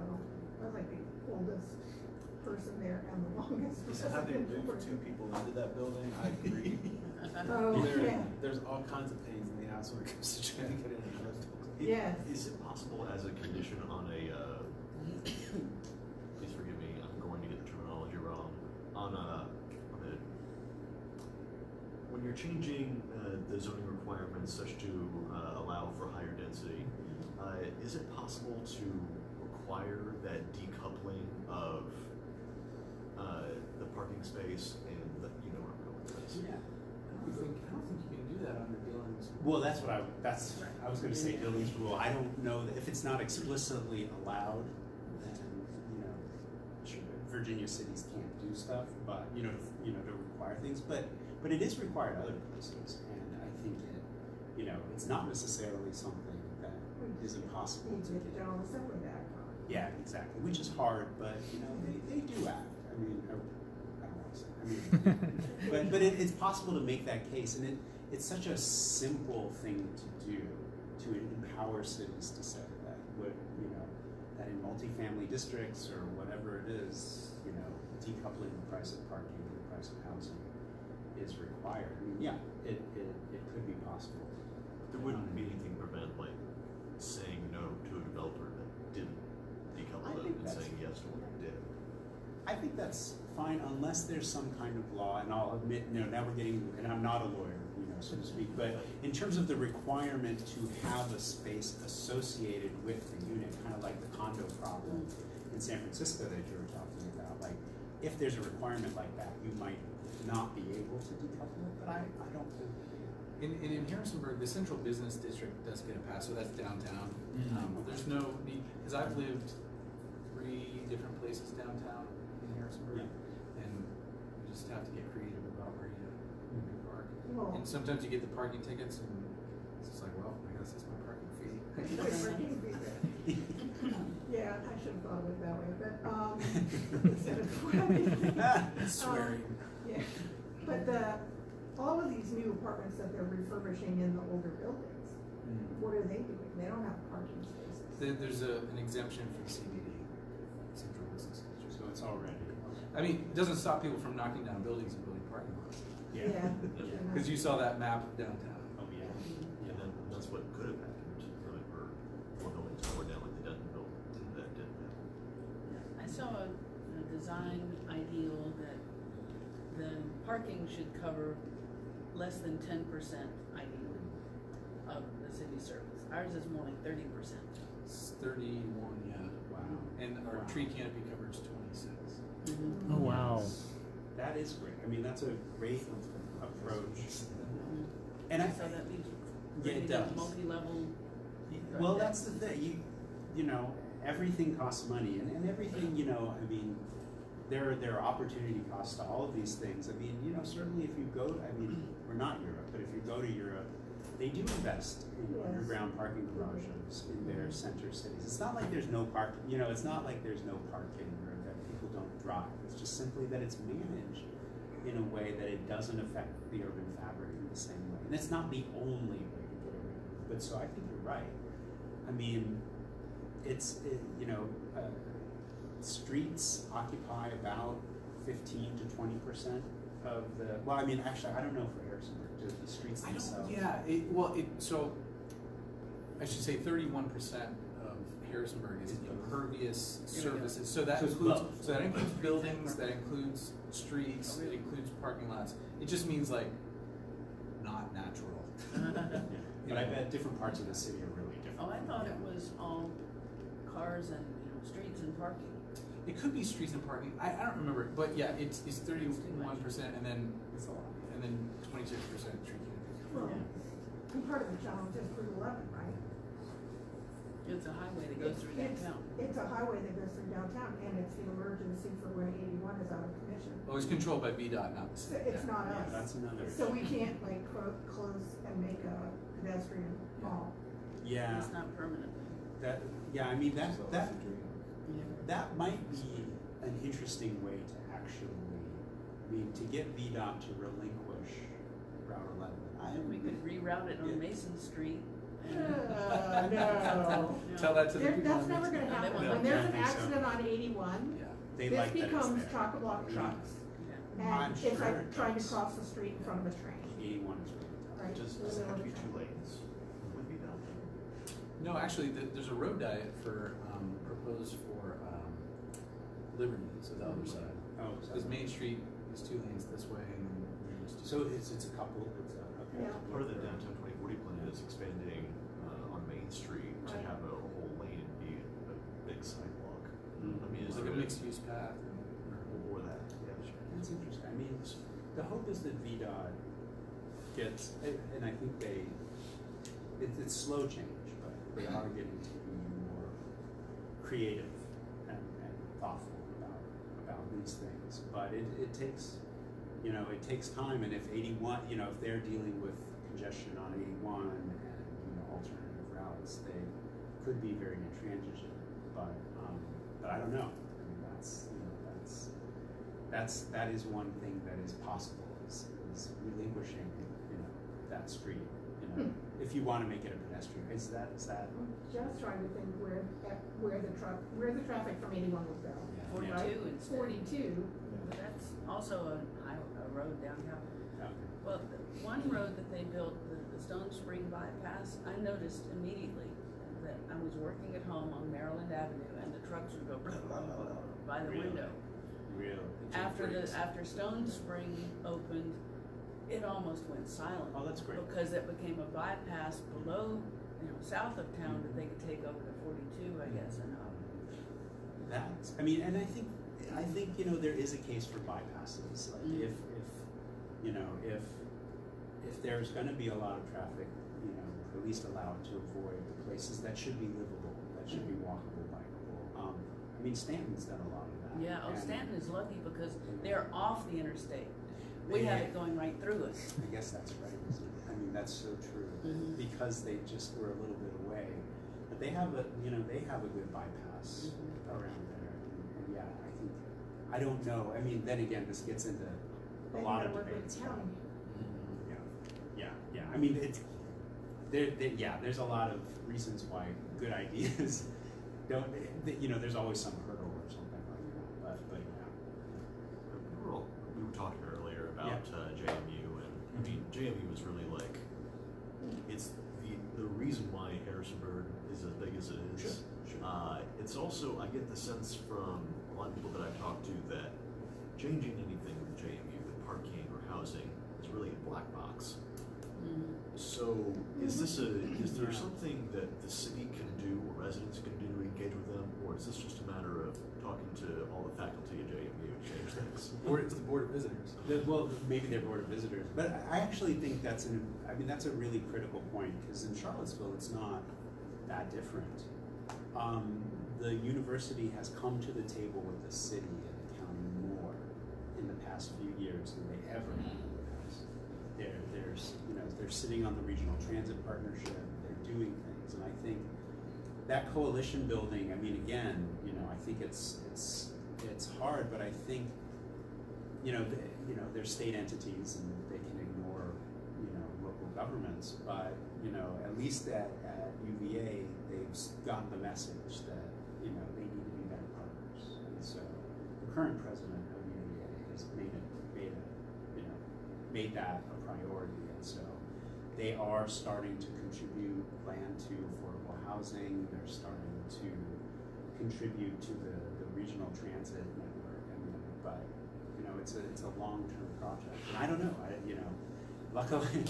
I was like the oldest person there and the longest. Is that how they move 2 people into that building? I agree. Oh, yeah. There's all kinds of pains in the ass when it comes to trying to get in and out of the building. Yes. Is it possible as a condition on a, please forgive me, I'm going to get the terminology wrong, when you're changing the zoning requirements such to allow for higher density, is it possible to require that decoupling of the parking space and you know where I'm going with this? Yeah. I don't think you can do that under Dillon's. Well, I was going to say Dillon's rule. I don't know that if it's not explicitly allowed, then sure, Virginia cities can't do stuff, but to require things. But it is required other places, and I think it's not necessarily something that is impossible to Egypt, get. General Assembly Act. Yeah, exactly. Which is hard, but they do act. I mean, I don't want to say. I mean, but it's possible to make that case, and it's such a simple thing to do to empower cities to say that that in multifamily districts or whatever it is, decoupling the price of parking and the price of housing is required. I mean, yeah, it could be possible. There wouldn't be anything to prevent like saying no to a developer that didn't decouple it and saying yes to what you did. I think that's fine unless there's some kind of law, and I'll admit, now we're getting, and I'm not a lawyer, so to speak, but in terms of the requirement to have a space associated with the unit, kind of like the condo problem in San Francisco that you were talking about, like if there's a requirement like that, you might not be able to decouple it, but I don't think. In Harrisonburg, the central business district does get a pass, so that's downtown. There's no need, because I've lived 3 different places downtown in Harrisonburg, and you just have to get creative about where you park. Well, And sometimes you get the parking tickets, and it's just like, well, I guess that's my parking fee. yeah, I should have thought of it that way, but, instead of having. Swearing. Yeah, but all of these new apartments that they're refurbishing in the older buildings, what are they doing? They don't have parking spaces. There's an exemption for the CBD, central business district. So it's already. I mean, it doesn't stop people from knocking down buildings and building parking lots. Yeah. Because you saw that map of downtown. Oh, yeah. And then that's what could have happened, or more buildings tore down like the Denton building, that didn't happen. I saw a design ideal that the parking should cover less than 10% ideally of the city service. Ours is more like 30%. It's 31, yeah. Wow. And our tree canopy coverage 26. Oh, wow. That is great. I mean, that's a great approach. And I So that means Yeah, it maybe does. multi-level. Well, that's the thing. You know, everything costs money, and everything. You know, I mean, there are opportunity costs to all of these things. I mean, you know, certainly if you go, I mean, we're not Europe, but if you go to Europe, they do invest in Yes. underground parking garages in their center cities. It's not like there's no parking. You know, it's not like there's no parking or that people don't drive. It's just simply that it's managed in a way that it doesn't affect the urban fabric in the same way. And it's not the only way to get around it. But so I think you're right. I mean, streets occupy about 15 to 20% of the. Well, I mean, actually, I don't know for Harrisonburg. Do the streets themselves? So I should say 31% of Harrisonburg is impervious surfaces. So that So it's includes both. so that includes buildings, that includes streets, it includes parking lots. It just means like not natural. Yeah. But I bet different parts of the city are really different. Oh, I thought it was all cars and streets and parking. It could be streets and parking. I don't remember, but yeah, it's 31%, and then 26% tree canopy. Well, and part of the challenge is Route 11, right? It's a highway that goes through downtown. It's a highway that goes through downtown, and it's the emergency for when 81 is out of commission. Well, it's controlled by VDOT, not the So city. it's not Yeah, us. that's another. So we can't like close and make a pedestrian mall. Yeah. It's not permanently. I mean that So that that's a dream. that might be an interesting way to actually, I mean, to get VDOT to relinquish Route 11. We could reroute it on Mason Street. No. Tell that to the people. That's on never Main gonna Street. happen. No, When there's I an think so. accident on 81, Yeah. They this like that it's becomes there. chock-a-block trucks. I'm And sure it's like it trying to does. cross the street in front of a train, 81 is really tough. right? Does it have to be 2 lanes? Would be that. No, actually, there's a road diet for proposed for Liberty, so the other side. Oh, Because Main Street is 2 lanes this way, and then there's so it's a couple. It's a Yeah. Part of the downtown 2040 plan is expanding on Main Street to Right. have a whole lane be a big sidewalk. I mean, It's is like a there mixed use path. or that? Yeah, sure. That's interesting. I mean, the hope is that VDOT gets, and I think it's slow change, but they are getting to be more creative and thoughtful about these things. But it takes, it takes time. And if 81, if they're dealing with congestion on 81 and alternative routes, they could be very intransigent. But I don't know. I mean, that is one thing that is possible is relinquishing that street. If you want to make it a pedestrian, is that? I'm just trying to think where the traffic from 81 would go. 42 Right? instead. 42. But that's also a road downtown. Okay. Well, one road that they built, the Stone Spring bypass, I noticed immediately that I was working at home on Maryland Avenue and the trucks would go blah, blah, blah, blah, by the Really? window. Really? After Stone Spring opened, it almost went silent. Oh, that's great. Because it became a bypass below, south of town that they could take over to 42, I guess, and That's, I mean, and I think there is a case for bypasses. Like if if there's going to be a lot of traffic, you know, at least allow it to avoid the places that should be livable, that should be walkable, bikeable. I mean, Stanton's done a lot of that. Yeah, and Stanton is lucky because they're off the interstate. We have it going right through us. I guess that's right, isn't it? I mean, that's so true. Mhm. Because they just were a little bit away. But they have a, you know, they have a good bypass around there. And yeah, I don't know. I mean, then again, this gets into a They lot gotta of work with debates. the county. Yeah. I mean, it's, there's a lot of reasons why good ideas don't, you know, there's always some hurdle or something like that. But yeah. We were talking earlier about JMU, and I mean, JMU is really like, it's the reason why Harrisonburg is as big as it is. Sure. It's also, I get the sense from a lot of people that I've talked to that changing anything with JMU, with parking or housing, is really a black box. So is there something that the city can do or residents can do to engage with them, or is this just a matter of talking to all the faculty at JMU and change things? Or it's the Board of Visitors. Well, maybe they're Board of Visitors, but I actually think that's that's a really critical point, because in Charlottesville it's not that different. The university has come to the table with the city and the county more in the past few years than they ever have in the past. They're sitting on the regional transit partnership. They're doing things, and I think that coalition building. I mean, again, you know, I think it's hard, but I think they're state entities and they can ignore, local governments, but, at least at UVA, they've gotten the message that, they need to be better partners. And so the current president of UVA has made that a priority. And so they are starting to contribute land to affordable housing. They're starting to contribute to the regional transit network. But it's a long-term project. And I don't know. Luckily,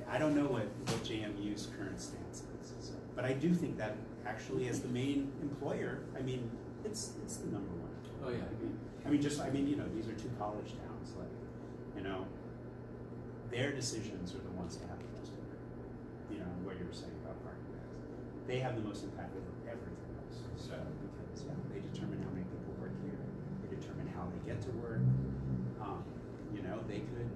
I don't know what JMU's current stance is. So, but I do think that actually, as the main employer, it's the number one. Oh yeah. These are two college towns. Their decisions are the ones that have the most impact. What you were saying about parking bags. They have the most impact over everything else. So because they determine how many people work here, they determine how they get to work. They could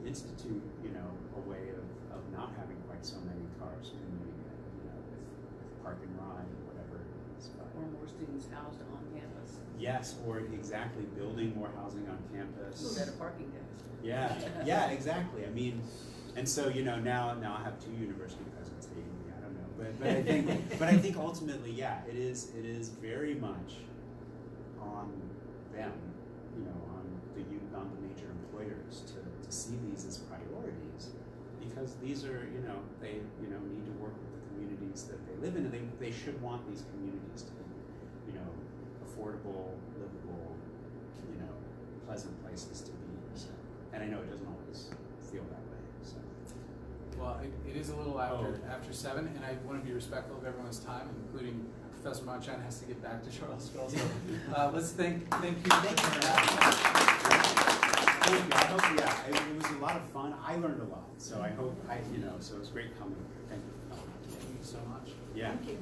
institute, a way of not having quite so many cars commuting, with park and ride or whatever it is. But, Or more students housed on campus. yes, or exactly, building more housing on campus. Better parking decks. Yeah, exactly. And so now I have two university presidents hating me. I don't know, but I think ultimately, it is very much on them, on the major employers to see these as priorities, because these are they need to work with the communities that they live in, and they should want these communities to be affordable, livable, pleasant places to be. So, and I know it doesn't always feel that way. So. Well, it is a little after 7, and I want to be respectful of everyone's time, including Professor Mondschein has to get back to Charlottesville. So let's thank you. Thank you for that. Thank you. I hope, it was a lot of fun. I learned a lot, so I hope so it was great coming. Thank you. Thank you so much. Yeah. Thank you.